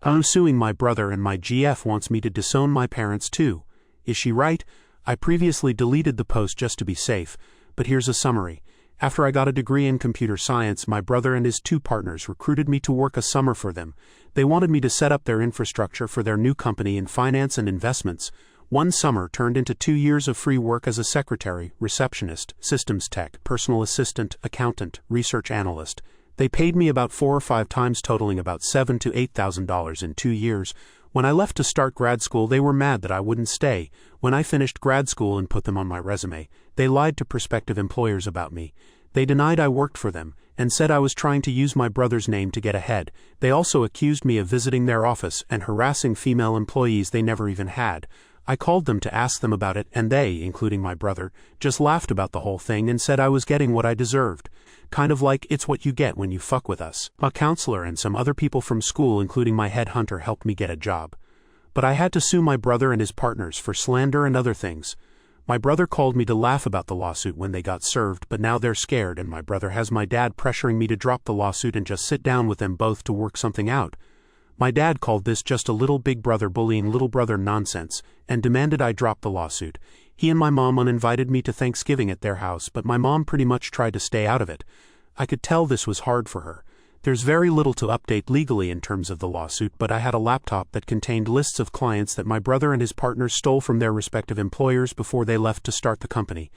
I'm suing my brother and my GF wants me to disown my parents too. Is she right? I previously deleted the post just to be safe, but here's a summary. After I got a degree in computer science, my brother and his two partners recruited me to work a summer for them. They wanted me to set up their infrastructure for their new company in finance and investments. One summer turned into 2 years of free work as a secretary, receptionist, systems tech, personal assistant, accountant, research analyst. They paid me about 4 or 5 times, totaling about $7,000 to $8,000 in 2 years. When I left to start grad school, they were mad that I wouldn't stay. When I finished grad school and put them on my resume, they lied to prospective employers about me. They denied I worked for them, and said I was trying to use my brother's name to get ahead. They also accused me of visiting their office and harassing female employees they never even had. I called them to ask them about it, and they, including my brother, just laughed about the whole thing and said I was getting what I deserved. Kind of like, it's what you get when you fuck with us. A counselor and some other people from school, including my headhunter, helped me get a job. But I had to sue my brother and his partners for slander and other things. My brother called me to laugh about the lawsuit when they got served, but now they're scared, and my brother has my dad pressuring me to drop the lawsuit and just sit down with them both to work something out. My dad called this just a little big brother bullying little brother nonsense, and demanded I drop the lawsuit. He and my mom uninvited me to Thanksgiving at their house, but my mom pretty much tried to stay out of it. I could tell this was hard for her. There's very little to update legally in terms of the lawsuit, but I had a laptop that contained lists of clients that my brother and his partners stole from their respective employers before they left to start the company.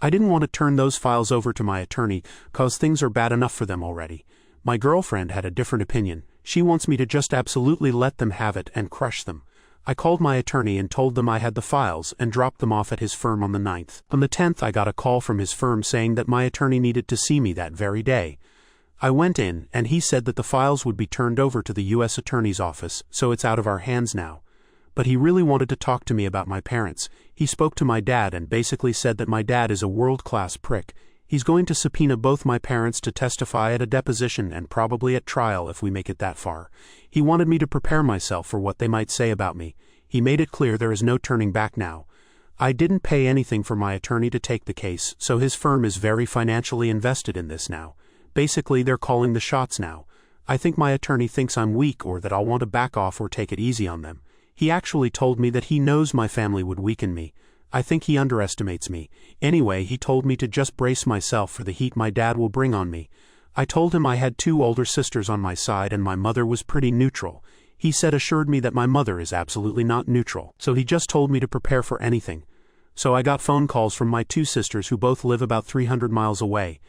I didn't want to turn those files over to my attorney, cause things are bad enough for them already. My girlfriend had a different opinion. She wants me to just absolutely let them have it and crush them. I called my attorney and told them I had the files and dropped them off at his firm on the 9th. On the 10th, I got a call from his firm saying that my attorney needed to see me that very day. I went in, and he said that the files would be turned over to the U.S. Attorney's Office, so it's out of our hands now. But he really wanted to talk to me about my parents. He spoke to my dad and basically said that my dad is a world-class prick. He's going to subpoena both my parents to testify at a deposition and probably at trial if we make it that far. He wanted me to prepare myself for what they might say about me. He made it clear there is no turning back now. I didn't pay anything for my attorney to take the case, so his firm is very financially invested in this now. Basically, they're calling the shots now. I think my attorney thinks I'm weak or that I'll want to back off or take it easy on them. He actually told me that he knows my family would weaken me. I think he underestimates me. Anyway, he told me to just brace myself for the heat my dad will bring on me. I told him I had 2 older sisters on my side and my mother was pretty neutral. He assured me that my mother is absolutely not neutral, so he just told me to prepare for anything. So I got phone calls from my 2 sisters who both live about 300 miles away.